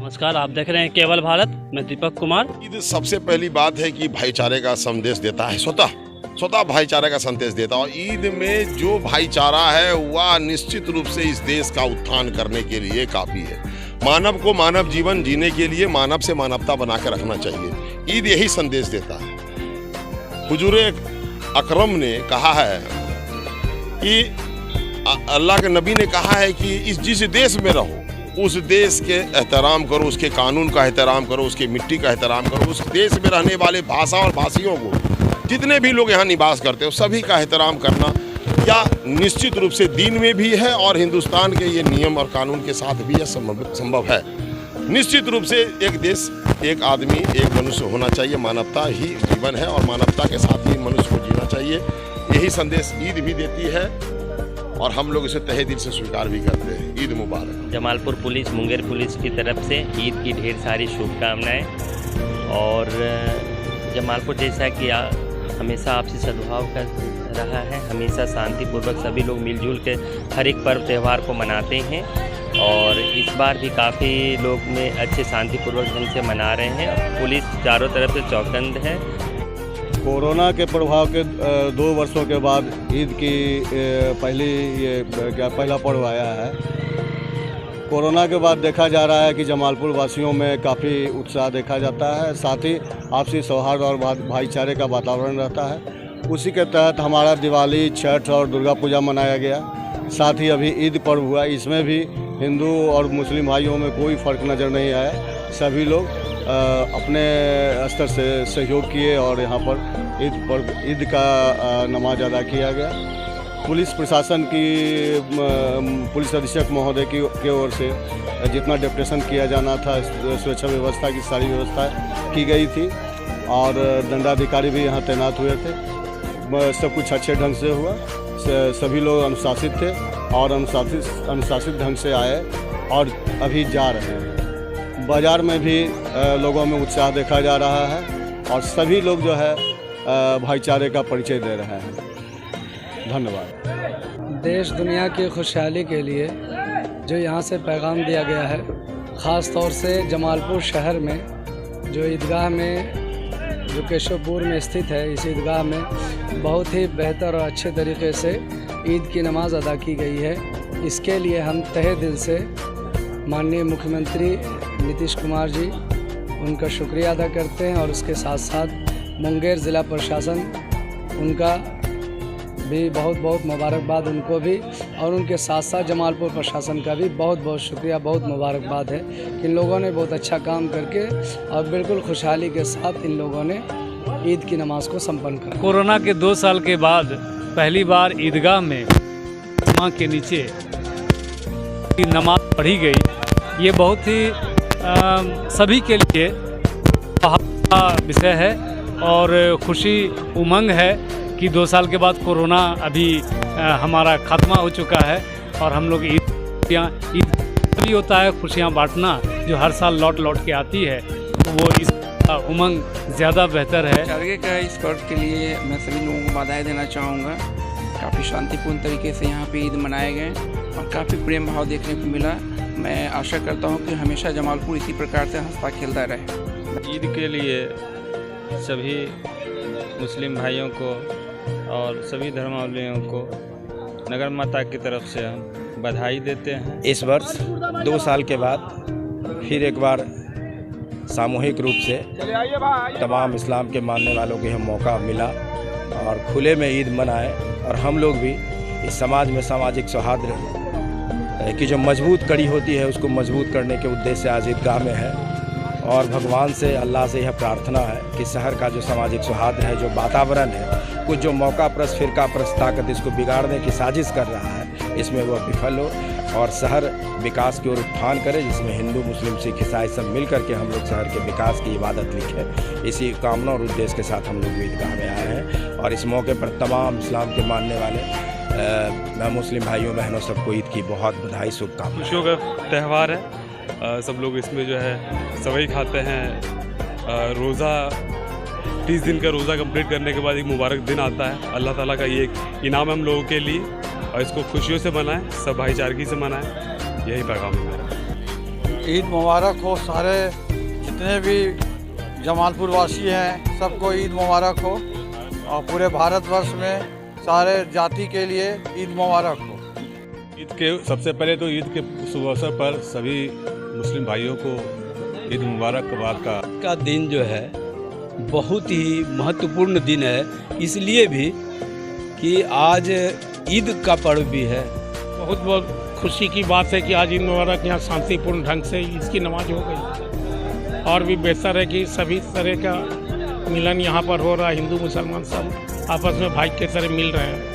नमस्कार, आप देख रहे हैं केवल भारत। मैं दीपक कुमार। ईद सबसे पहली बात है कि भाईचारे का संदेश देता है, स्वतः भाईचारे का संदेश देता है। और ईद में जो भाईचारा है वह निश्चित रूप से इस देश का उत्थान करने के लिए काफ़ी है। मानव को मानव जीवन जीने के लिए मानव से मानवता बना कर रखना चाहिए। ईद यही संदेश देता है। हुजूर अकरम ने कहा है कि अल्लाह के नबी ने कहा है कि जिस देश में रहो उस देश के एहतराम करो, उसके कानून का एहतराम करो, उसके मिट्टी का एहतराम करो, उस देश में रहने वाले भाषा और भाषियों को, जितने भी लोग यहाँ निवास करते हो, सभी का एहतराम करना या निश्चित रूप से दीन में भी है और हिंदुस्तान के ये नियम और कानून के साथ भी यह संभव है। निश्चित रूप से एक देश, एक आदमी, एक मनुष्य होना चाहिए। मानवता ही जीवन है और मानवता के साथ ही मनुष्य को जीना चाहिए। यही संदेश ईद भी देती है और हम लोग इसे तहे दिल से स्वीकार भी करते हैं। ईद मुबारक। जमालपुर पुलिस, मुंगेर पुलिस की तरफ से ईद की ढेर सारी शुभकामनाएं। और जमालपुर जैसा कि हमेशा आपसी सद्भाव का रहा है, हमेशा शांतिपूर्वक सभी लोग मिलजुल के हर एक पर्व त्यौहार को मनाते हैं और इस बार भी काफ़ी लोग में अच्छे शांतिपूर्वक ढंग से मना रहे हैं। पुलिस चारों तरफ से चौकन्द है। कोरोना के प्रभाव के 2 वर्षों के बाद ईद की पहला पर्व आया है। कोरोना के बाद देखा जा रहा है कि जमालपुर वासियों में काफ़ी उत्साह देखा जाता है, साथ ही आपसी सौहार्द और भाईचारे का वातावरण रहता है। उसी के तहत हमारा दिवाली, छठ और दुर्गा पूजा मनाया गया। साथ ही अभी ईद पर्व हुआ, इसमें भी हिंदू और मुस्लिम भाइयों में कोई फ़र्क नज़र नहीं आया। सभी लोग अपने स्तर से सहयोग किए और यहाँ पर ईद का नमाज अदा किया गया। पुलिस प्रशासन की पुलिस अधीक्षक महोदय की ओर से जितना डेप्यूटेशन किया जाना था, सुरक्षा व्यवस्था की सारी व्यवस्था की गई थी और दंडाधिकारी भी यहाँ तैनात हुए थे। सब कुछ अच्छे ढंग से हुआ। सभी लोग अनुशासित थे और अनुशासित ढंग से आए और अभी जा रहे हैं। बाज़ार में भी लोगों में उत्साह देखा जा रहा है और सभी लोग जो है भाईचारे का परिचय दे रहे हैं। धन्यवाद। देश दुनिया की खुशहाली के लिए जो यहाँ से पैगाम दिया गया है, ख़ास तौर से जमालपुर शहर में जो ईदगाह में, जो केशवपुर में स्थित है, इस ईदगाह में बहुत ही बेहतर और अच्छे तरीके से ईद की नमाज अदा की गई है। इसके लिए हम तहे दिल से माननीय मुख्यमंत्री नीतीश कुमार जी, उनका शुक्रिया अदा करते हैं और उसके साथ साथ मुंगेर ज़िला प्रशासन, उनका भी बहुत मुबारकबाद उनको भी, और उनके साथ साथ जमालपुर प्रशासन का भी बहुत शुक्रिया, बहुत मुबारकबाद है कि इन लोगों ने बहुत अच्छा काम करके और बिल्कुल खुशहाली के साथ इन लोगों ने ईद की नमाज को संपन्न करा। कोरोना के 2 साल के बाद पहली बार ईदगाह में माँ के नीचे नमाज पढ़ी गई। ये बहुत ही सभी के लिए का विषय है और खुशी उमंग है कि 2 साल के बाद कोरोना अभी हमारा ख़त्मा हो चुका है और हम लोग ईद भी होता है, खुशियाँ बांटना जो हर साल लौट के आती है, तो वो इस उमंग ज़्यादा बेहतर है। आगे का इस पर्व के लिए मैं सभी लोगों को बधाई देना चाहूँगा। काफ़ी शांतिपूर्ण तरीके से यहाँ पे ईद मनाए गए और काफ़ी प्रेम भाव देखने को मिला। मैं आशा करता हूँ कि हमेशा जमालपुर इसी प्रकार से हंसता खेलता रहे। ईद के लिए सभी मुस्लिम भाइयों को और सभी धर्मावलंबियों को नगर माता की तरफ से हम बधाई देते हैं। इस वर्ष 2 साल के बाद फिर एक बार सामूहिक रूप से तमाम इस्लाम के मानने वालों को यह मौका मिला और खुले में ईद मनाए और हम लोग भी इस समाज में सामाजिक सौहार्द की जो मजबूत कड़ी होती है उसको मजबूत करने के उद्देश्य से आज ईदगाह में है और भगवान से, अल्लाह से यह प्रार्थना है कि शहर का जो सामाजिक सौहार्द है, जो वातावरण है, कुछ जो मौका परस्त, फिरका परस्त ताकत इसको बिगाड़ने की साजिश कर रहा है, इसमें वह विफल हो और शहर विकास की ओर उत्थान करे, जिसमें हिंदू, मुस्लिम, सिख, ईसाई सब मिल करके हम लोग शहर के विकास की इबादत लिखें। इसी कामना और उद्देश्य के साथ हम लोग ईदगाह में आए हैं और इस मौके पर तमाम इस्लाम के मानने वाले मुस्लिम भाइयों बहनों सबको ईद की बहुत बधाई, शुभकामनाएं। खुशियों का त्यौहार है। सब लोग इसमें जो है सवई खाते हैं। रोज़ा 30 दिन का रोज़ा कंप्लीट करने के बाद एक मुबारक दिन आता है। अल्लाह ताला का ये एक इनाम है हम लोगों के लिए और इसको खुशियों से मनाएं, सब भाईचारगी से मनाएं, यही पैगाम है। ईद मुबारक हो। सारे जितने भी जमालपुर वासी हैं सबको ईद मुबारक हो और पूरे भारतवर्ष में सारे जाति के लिए ईद मुबारक हो। ईद के सबसे पहले तो ईद के शुभ अवसर पर सभी मुस्लिम भाइयों को ईद मुबारकबाद का दिन जो है बहुत ही महत्वपूर्ण दिन है, इसलिए भी कि आज ईद का पर्व भी है। बहुत बहुत खुशी की बात है कि आज ईद मुबारक यहाँ शांतिपूर्ण ढंग से इसकी नमाज हो गई और भी बेहतर है कि सभी तरह का मिलन यहाँ पर हो रहा है। हिंदू मुसलमान सब आपस में भाई के तरह मिल रहे हैं।